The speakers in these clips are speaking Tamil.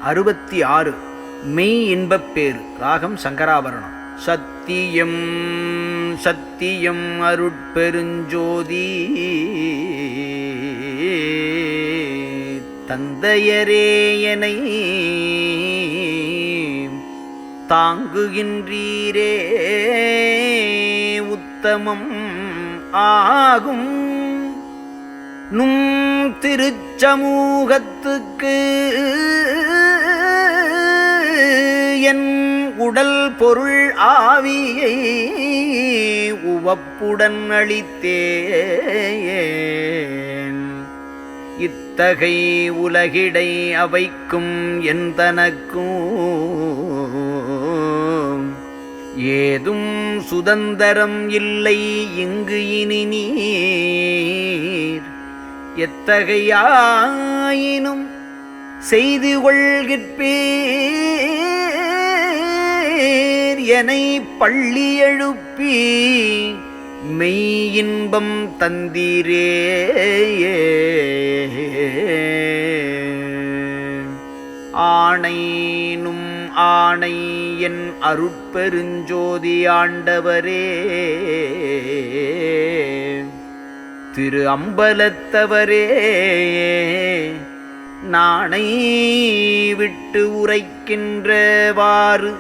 66 மெய் இன்பப் பேறு. ராகம் சங்கராபரணம். சத்தியம் சத்தியம் அருட்பெருஞ்சோதி தந்தையரே எனை தாங்குகின்றீரே உத்தமம் ஆகும் நும் திருச்சமூகத்துக்கு என் உடல் பொருள் ஆவியை உவப்புடன் அளித்தேன். இத்தகை உலகிடை அவைக்கும் என் தனக்கும் ஏதும் சுதந்தரம் இல்லை இங்கு இனி நீர் எத்தகையாயினும் செய்து கொள்கிற்பீர் எனை பள்ளி எழுப்பி மெய் இன்பம் தந்தீரே. ஆணைனும் ஆணை என் அருட்பெருஞ்சோதி ஆண்டவரே திரு அம்பலத்தவரே நாணை விட்டு உரைக்கின்றவாறு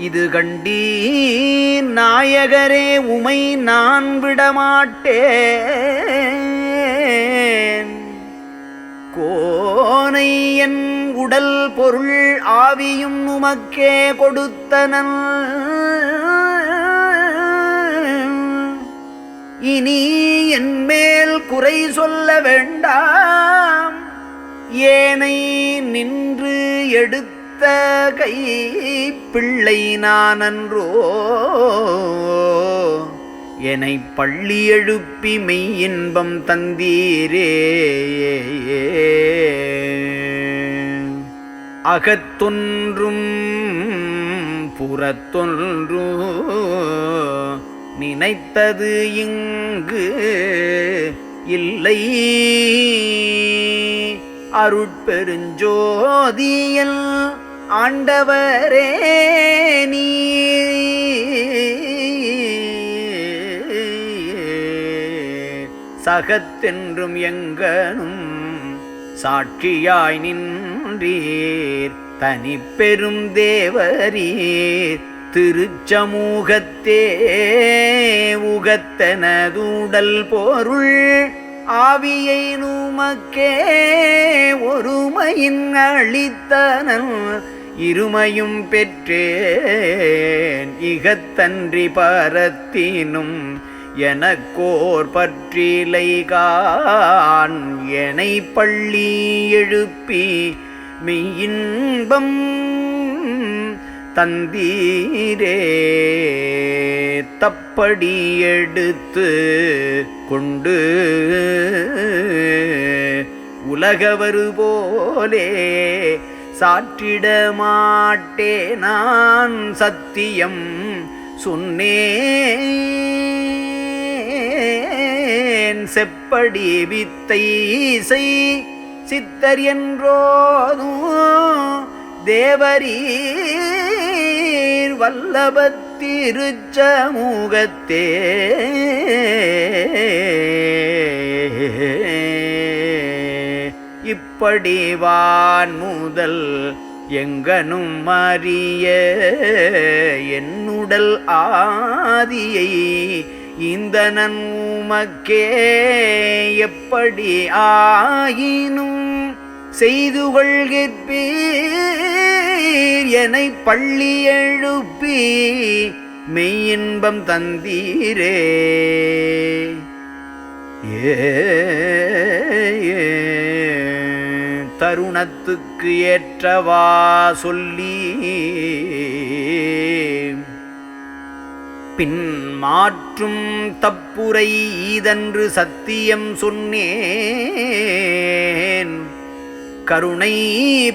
இது கண்டீர் நாயகரே உமை நான் விடமாட்டேன். கோனை என் உடல் பொருள் ஆவியும் உமக்கே கொடுத்தனன். இனி என் மேல் குறை சொல்ல வேண்டாம். ஏனை நின்று எடுத்த கை பிள்ளை நானன்றோ என்னை பள்ளி எழுப்பி மெய் இன்பம் தந்தீரே. அகத்தொன்றும் புறத்தொன்றும் நினைத்தது இங்கு இல்லை அருட்பெருஞ்சோதியல் ஆண்டவரே நீ சகத்தென்றும் எங்கனும் சாட்சியாய் நின்றீர் தனி பெரும் தேவரீர் திருச்சமூகத்தே உகத்தனதுடல் பொருள் ஆவியை நுமக்கே ஒருமையின் அளித்தனன். இருமையும் பெற்றேன் இகத்தன்றி பரத்தினும் எனக்கோர் பற்றிலைகான் எனை பள்ளி எழுப்பி மெய்யின்பம் தந்தீரே. தப்படி எடுத்து கொண்டு உலகவரு போலே சாற்றிட மாட்டே நான் சத்தியம் சொன்னேன். செப்படி வித்தை செய் சித்தர் என்றோதும் தேவரீர் வல்லபத்திருச்சமூகத்தே இப்படி வான் முதல் எங்கனும் அறிய என்னுடல் ஆதியை இந்த நன்மக்கே எப்படி ஆயினும் செய்து கொள்கிற்பீர் எனை பள்ளி எழுப்பி மெய்யின்பம் தந்தீரே. தருணத்துக்கு ஏற்றவா சொல்லி பின் மாற்றும் தப்புரை ஈதன்று சத்தியம் சொன்னேன். கருணை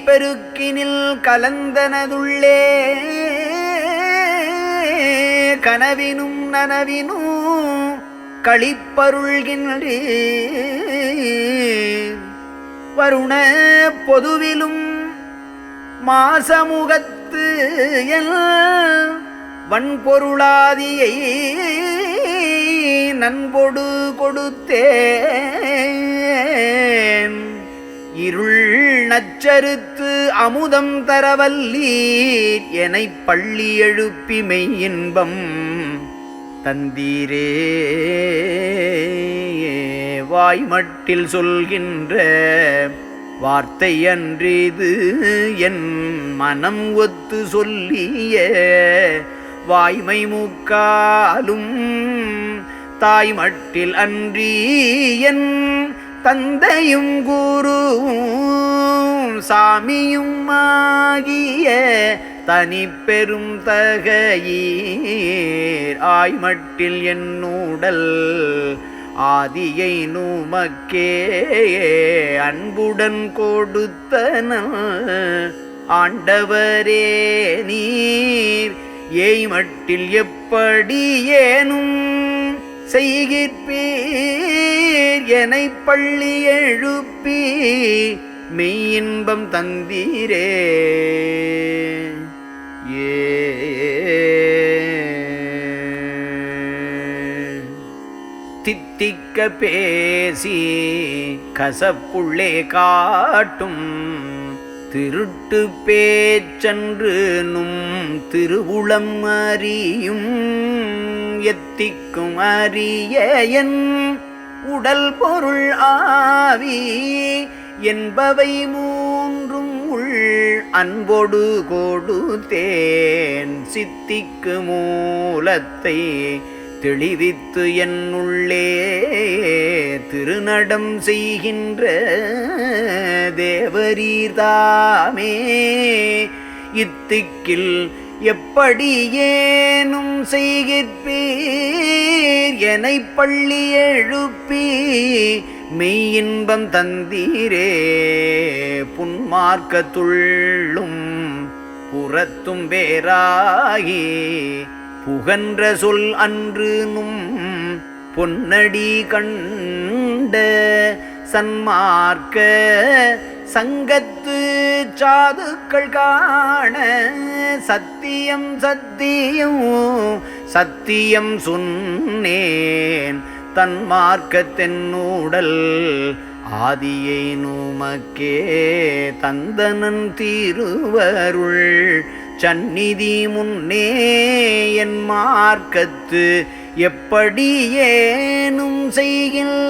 பெருக்கினில் கலந்தனதுள்ளே கனவினும் நனவினும் களிப்பருள்கின்றீர். வருண பொதுவிலும் மாசமுகத்து என் வன்பொருளாதியை நன்பொடு கொடுத்தேன். இருள் நச்சறுத்து அமுதம் தரவல்லீர் எனைப் பள்ளி எழுப்பி மெய் இன்பம் தந்தீரே. வாய்மட்டில் சொல்கின்ற வார்த்தை அன்றிது என் மனம் ஒத்து சொல்லிய வாய்மை முக்காலும் தாய்மட்டில் அன்றி என் தந்தையும் குருவும் சாமியும் ஆகிய தனி பெரும் தகையீர் ஆய்மட்டில் என்னுடல் ஆதியை நுமக்கே அன்புடன் கொடுத்தன ஆண்டவரே நீர் ஏய்மட்டில் எப்படி ஏனும் செய்கிற்பீர் எனைப் பள்ளி எழுப்பி மெய் இன்பம் தந்தீரே. தித்திக்க பேசி கசப்புள்ளே காட்டும் திருட்டு பேச்சன்று நும் திருவுளம் அறியும் எத்திக்கும் அறிய என் உடல் பொருள் ஆவி என்பவை மூன்றும் உள் அன்பொடு கொடுத்தேன். சித்திக்கு மூலத்தை தெளிவித்து என்னுள்ளே திருநடம் செய்கின்ற தேவரீர்தாமே இத்திக்கில் எப்படி ஏனும் செய்கிற்பீர் எனைப் பள்ளி எழுப்பி மெய் இன்பம் தந்தீரே. புன்மார்க்கத்துள்ளும் புறத்தும் வேறாகி புகன்ற சொல் அன்று நும் பொன்னடி கண்ட சன்மார்க்க சங்கத்து சாதுக்கள் காண சத்தியம் சத்தியம் சத்தியம் சொன்னேன் தன்மார்க்கத்தென்னூடல் ஆதியை நுமக்கே தந்தனன் திருவருள் சந்நிதி முன்னே என் மார்க்கத்து எப்படி ஏனும் செய்கிற்பீர்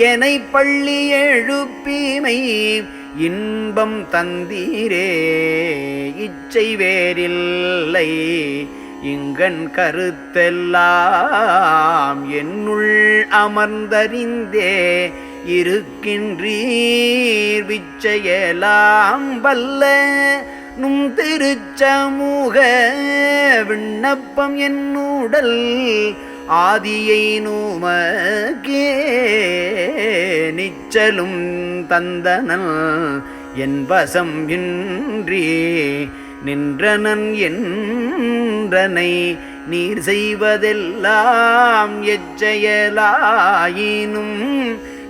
எனைப் பள்ளி எழுப்பிமை இன்பம் தந்தீரே. இச்சை வேறில்லை இங்கன் கருத்தெல்லாம் என்னுள் அமர்ந்தறிந்தே இருக்கின்றீர் விச்சையெல்லாம் வல்ல நும் திருச்சமூக விண்ணப்பம் என்னுடல் ஆதியை நுமக்கே நிச்சலும் தந்தனன் என் வசம் இன்றி நின்றனன் என்றனை நீர் செய்வதெல்லாம் எச்செயலாயினும்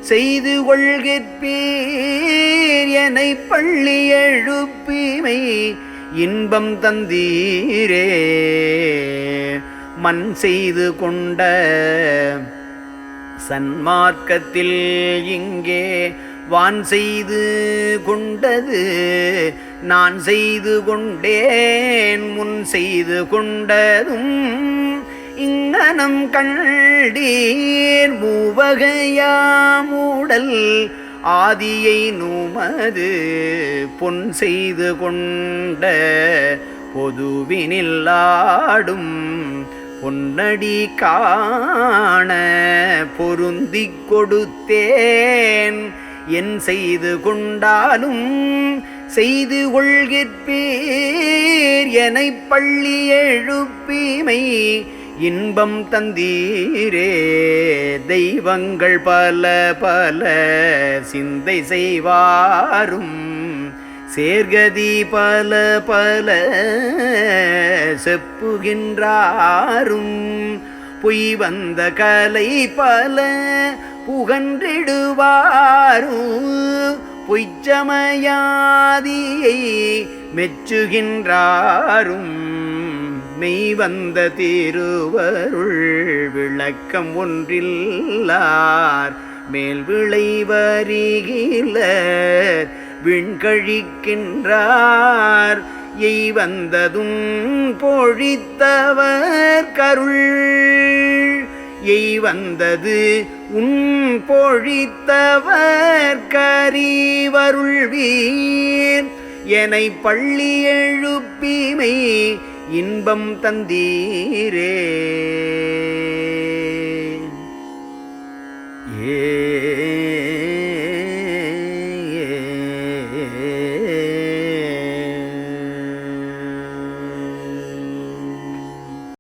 செய்து கொள்கிற்பீர் எனைப் பள்ளி எழுப்பிமை இன்பம் தந்தீரே. மண் செய்து கொண்ட சன்மார்க்கத்தில் இங்கே வான் செய்து கொண்டது நான் செய்து கொண்டேன் முன் செய்து கொண்டதும் இங்கனம் கண்டீர் மூவகையாமுடல் ஆதியை நுமது பொன் செய்து கொண்ட பொதுவினில்லாடும் பொன்னடி காண பொருந்திக் கொடுத்தேன் என் செய்து கொண்டாலும் செய்து கொள்கிற்பீர் எனைப் பள்ளி எழுப்பிமை இன்பம் தந்தீரே. தெய்வங்கள் பல பல சிந்தை செய்வாரும் சேர்கதி பல பல செப்புகின்றாரும் பொய் வந்த கலை பல புகன்றிடுவாரும் பொய்ச்சமயாதியை மெச்சுகின்றாரும் மெய்வந்த திருவருள் விளக்கம் ஒன்றில்லார் மேல் விளைவறிகிலர் விண்கழிக்கின்றார் எய்வந்ததும் பொழித்தவர் கருள் எய்வந்தது உன் பொழித்தவர் கரிவருள்வீர் எனை பள்ளி எழுப்பிமை இன்பம் தந்தீரே.